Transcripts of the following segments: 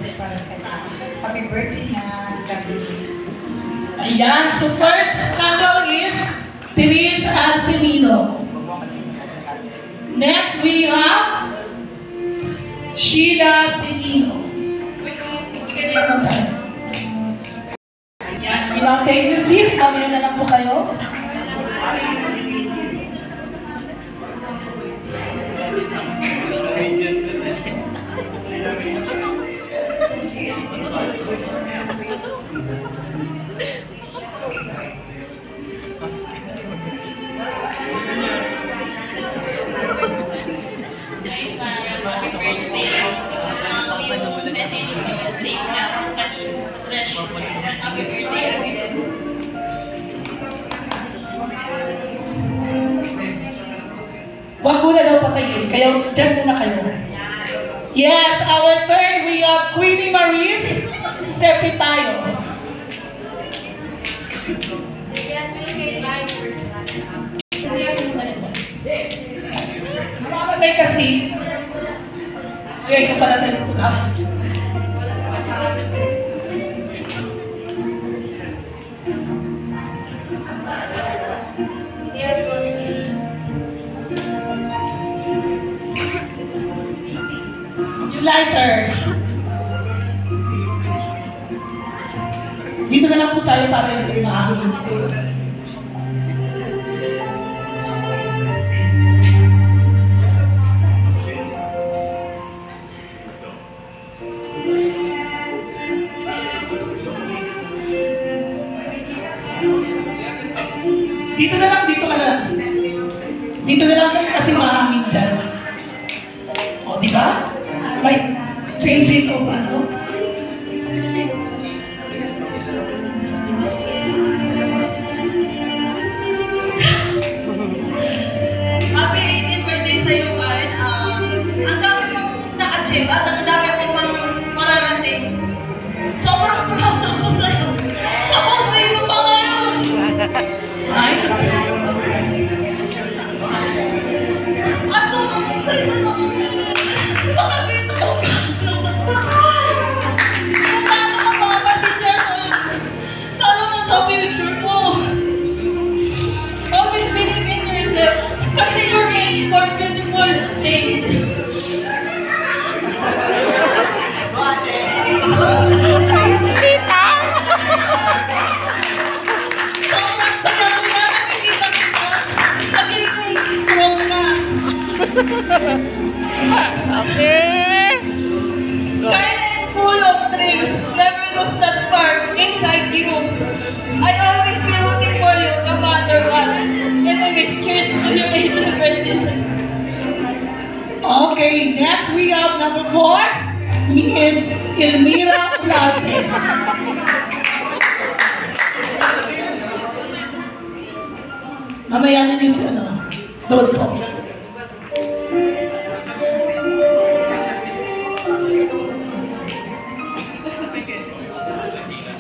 message para sa happy birthday na Gabi. Ayan, so first candle is Therese Ansemino. Next we have Sheila Semino. Ayan, we now take your seats. Mamaya na lang po kayo. Huwag muna daw patayin, kaya dyan muna kayo. Yes, our third, we have Queenie Maris Sepitayo. Namamatay kasi. Kaya ikaw pala tayo pagkakas. Yung lighter. Dito na lang po tayo para hindi mahangin. Dito na lang, dito ka na lang. Dito na lang kayo kasi mahangin dyan. O, di ba? May changing of ano? Happy 18th birthday sa'yo, Juan. Ang dami mong na-achieve at ang dami mong pang mararating. Sobrang proud ako sa'yo. Sa kung sino ka ngayon. Ay? At sobrang excited ako. Baka dito ko ka. Kung paano ka makakasishare mo. Lalo na sa future mo. Always believe in yourself. Kasi you're made for beautiful days. Sobrang saya ko na nakikita kita. Magiging strong ka. Okay. Kind and full of dreams. Never lose that spark inside you. I'll always be rooting for you no matter what. Anyways, cheers to your 18th birthday. Okay, next we have number 4, Miss Elmira Ularte. Mamaya na niyo si ano, doon po.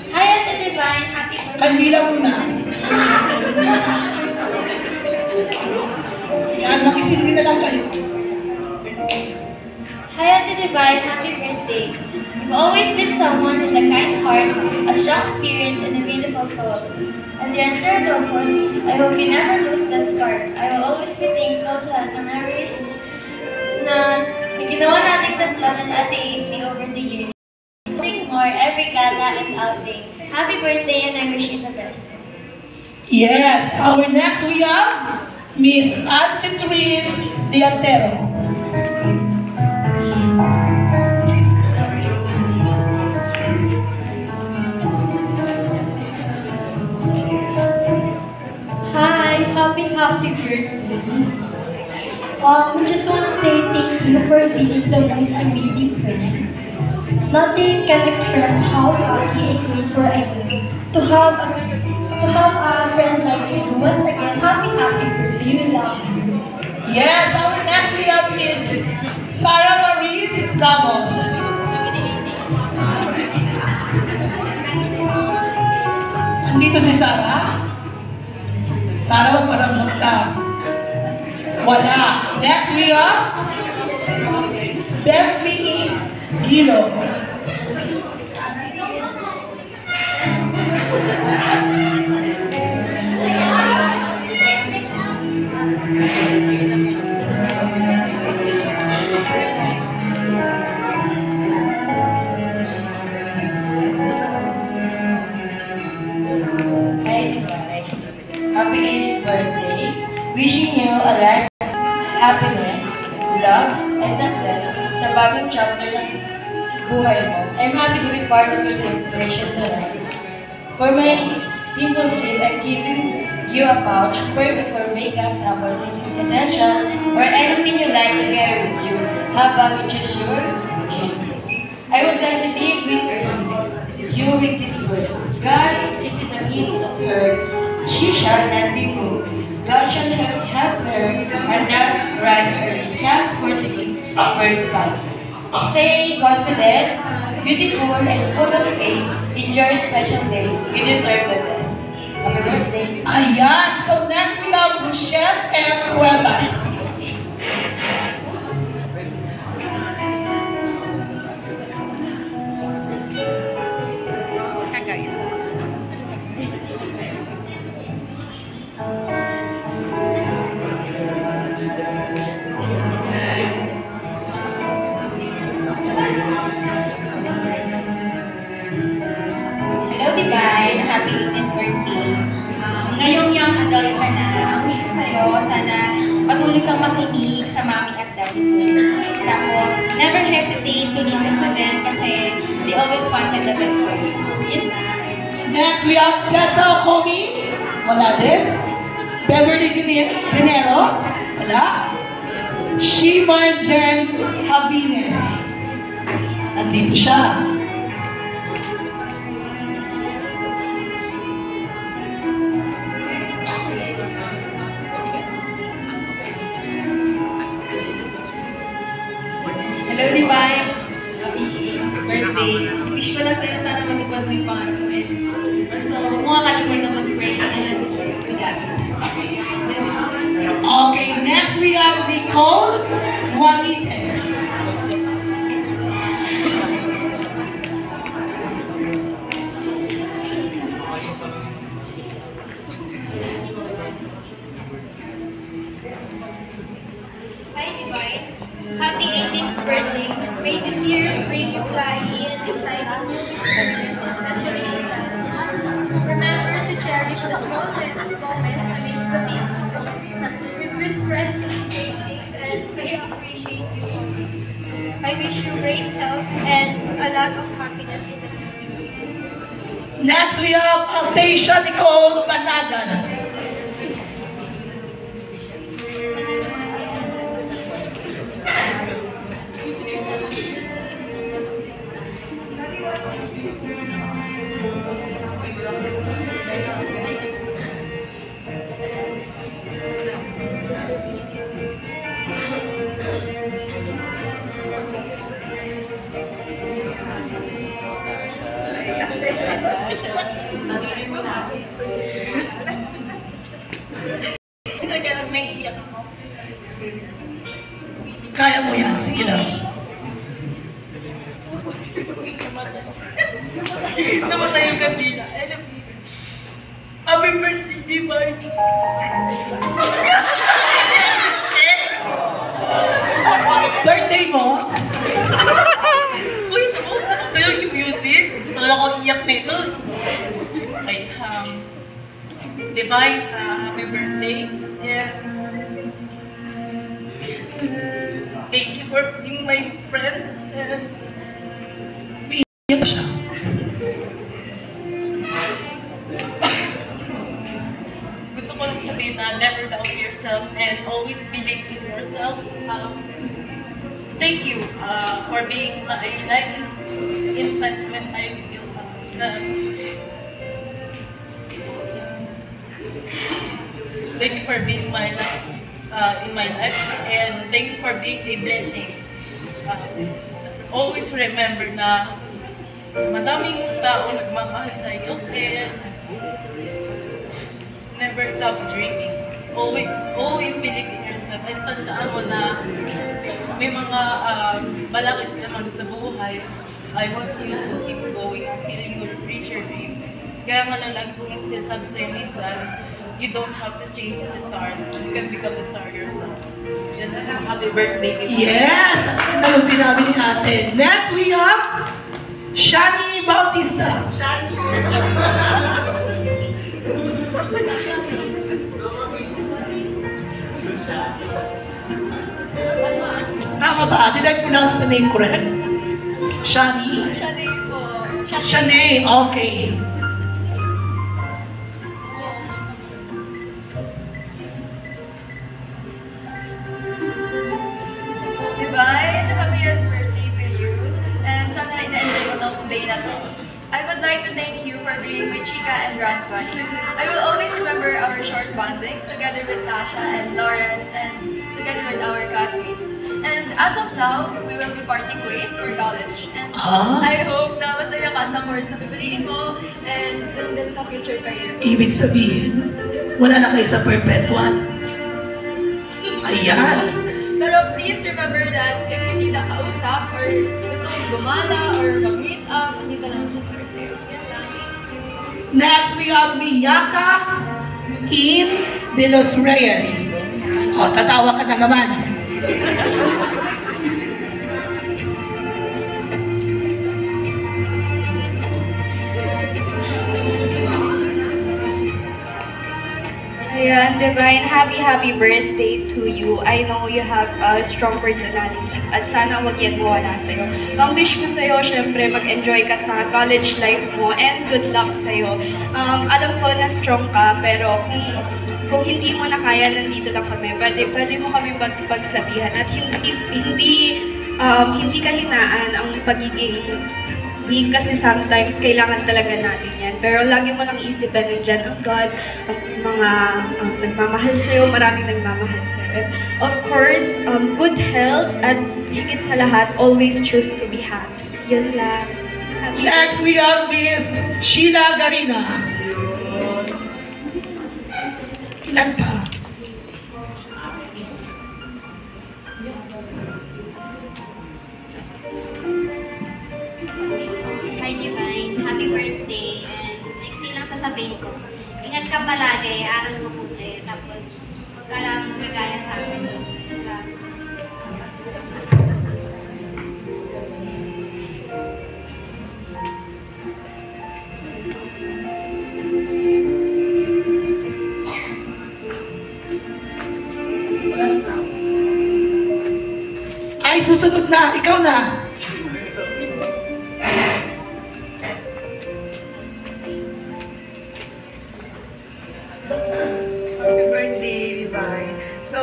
Hi, Ate Divine. Happy birthday. Kandila muna. Ayan, makisindi na lang kayo. Hi, Ate Divine. Happy birthday. You've always been someone with a kind heart, a strong spirit, and a beautiful soul. As you enter adulthood, I hope you never lose that spark. I will always be thankful sa lahat ng memories na ginawa nating tatlo ng Ate AC over the years. Something more every gala and outing. Happy birthday and I wish you the best. Yes, our next we have Miss Anne-Citrine Diantero. Hi, happy birthday. We just want to say thank you for being the most amazing friend. Nothing can express how lucky and grateful I am to have a friend like you. Once again, happy birthday. We love you. Yes, our next we have is Sarah Marie Ramos. Andito si Sarah. Sarah, magparamdam ka. Wala. Next we have Beverly Gilo. Hi, Divine. Happy 18th birthday. Wishing you a life of happiness, love, and success sa bagong chapter ng buhay mo. I'm happy to be part of your celebration tonight. For my simple gift, I'm giving you a pouch perfect for makeup samples, essential, or anything you like to carry with you habang you choose your dreams. I would like to leave you with these words. God is in the midst of her. She shall not be moved. God shall help her and that right early. Psalms 46, verse 5. Stay confident, beautiful, and full of faith. Enjoy your special day. You deserve the best. Happy birthday. Ayan. So next we have Rochelle M. Cuevas. Hello, Divine. Happy 18th birthday. Ngayong young adult ka na, ang wish ko sa'yo, sana patuloy kang makinig sa mami at daddy mo. Tapos, never hesitate to listen to them kasi they always wanted the best for you. Yun na. Next we have Jessa Okomi. Wala din. Beverly Dineros. Wala. Shimar Zen Havines. Nandito siya. Hello, Divine. Happy birthday. Wish ko lang sa'yo sana matupad mo yung pangarap mo. So, huwag mo kakalimutan mag-pray and sigat. Okay, next we have Nicole Juanites. Hi, Divine. Happy 18th birthday. May this year bring you flying and exciting new experiences, especially in Canada. Remember to cherish the small moments amidst the big. We've been friends since grade 6 and we appreciate you always. I wish you great health and a lot of happiness in the future. Next we have Altasia Nicole Banagan. Kaya mo yan, sige lang. Namatay yung kandila. Ella, please. Happy birthday, Divine. Birthday mo? Uy, kayo yung music. Wala akong iyak nito. Okay, Divine, happy birthday. Yeah. Thank you for being my friend. And Iyan siya. gusto ko lang sabihin na never doubt yourself and always believe in yourself. Thank you for being my light in times when I feel that. Thank you for being my light in my life, and thank you for being a blessing. Always remember na madaming tao nagmamahal sa iyo, and never stop dreaming. Always believe in yourself, and tandaan mo na may mga balakid ka naman sa buhay, I want you to keep going until you reach your dreams. Kaya nga lang lagi kong sinasabi sa'yo minsan, you don't have to chase the stars. You can become a star yourself. Just happy birthday. Yes! Ang ganda ng sinabi ni ate. Next, we have Shani Bautista. Tama ba? Did I pronounce the name correct? Shani? Shani po. Shani, okay. Divine, happiest birthday to you. And sana ina-enjoy mo tong day na to. I would like to thank you for being my chica and run buddy. I will always remember our short bondings together with Tasha and Lawrence and together with our classmates. And as of now, we will be parting ways for college. And I hope na masaya ka sa course na pipiliin mo and din sa future career. Ibig sabihin, wala na kayo sa perpetual. Ayan. Pero please remember that if you need a kausap or gusto mong gumala or mag-meet up, andito lang ako para sa'yo. Yan lang. Next, we have Miyaka in De Los Reyes. O, tatawa ka na naman. Ayan, Divine, happy birthday to you. I know you have a strong personality at sana wag yan mawala sa'yo. Ang wish ko sa'yo, syempre, mag-enjoy ka sa college life mo and good luck sa'yo. Alam ko na strong ka, pero kung hindi mo na kaya, nandito lang kami. Pwede mo kami pagsabihan at hindi kahinaan ang pagiging weak kasi sometimes kailangan talaga natin yan. Pero lagi mo lang isipin nandyan ang God, ang mga nagmamahal sa'yo, maraming nagmamahal sa'yo. And of course, good health at higit sa lahat, always choose to be happy. Yun lang. Happy Next, we have Miss Sheila Garina. Ilan pa? Hi Divine, happy birthday. And next lang sasabihin ko, ingat ka palagi, aral mabuti, tapos huwag ka lang gagaya sa akin. Ay, susunod na. Ikaw na. Happy birthday, Divine. So,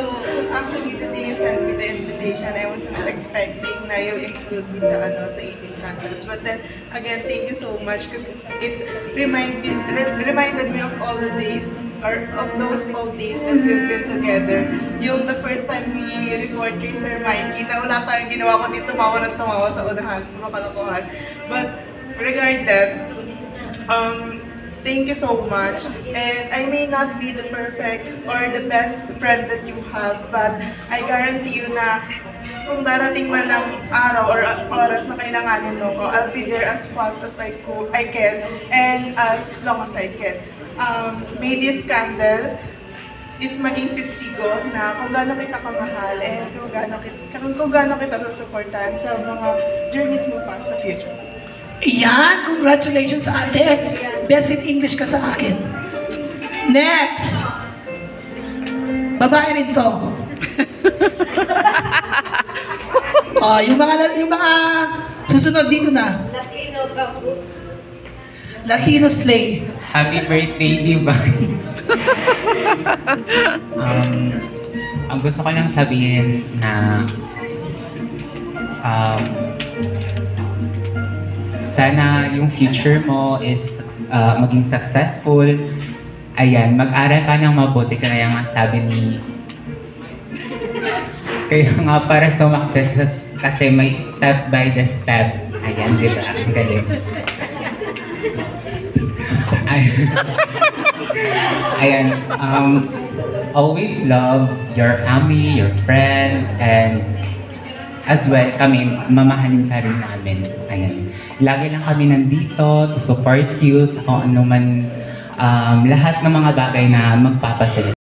actually, today you sent me the invitation. I wasn't expecting na you'll include me sa 18 candles. But then, again, thank you so much because it reminded me of all the days, or of those old days that we've been together. Yung the first time we record kay Sir Mikey, na wala tayong ginawa kundi tumawa ng tumawa sa unahan, puro kalokohan. But, regardless, thank you so much. And I may not be the perfect or the best friend that you have, but I guarantee you na kung darating man ang araw or oras na kailanganin mo ko, I'll be there as fast as I can and as long as I can. May this candle is maging testigo na kung gaano kita kamahal and kung gaano kita susuportahan sa mga journeys mo pa sa future. Ayan, congratulations ate. Best in English ka sa akin. Next. Babae rin to. Yung mga susunod dito na. Latino Slay. Happy birthday, Divine. Ang gusto ko lang sabihin na sana yung future mo is maging successful. Ayan, mag-aral ka ng mabuti ka na yung sabi ni... Kaya nga para sumakses kasi may step by the step. Ayan, di ba? Ang galing. Ayan, always love your family, your friends, and as well, kami, mamahalin ka rin namin. Ayan. Lagi lang kami nandito to support you sa kung ano man lahat ng mga bagay na magpapasaya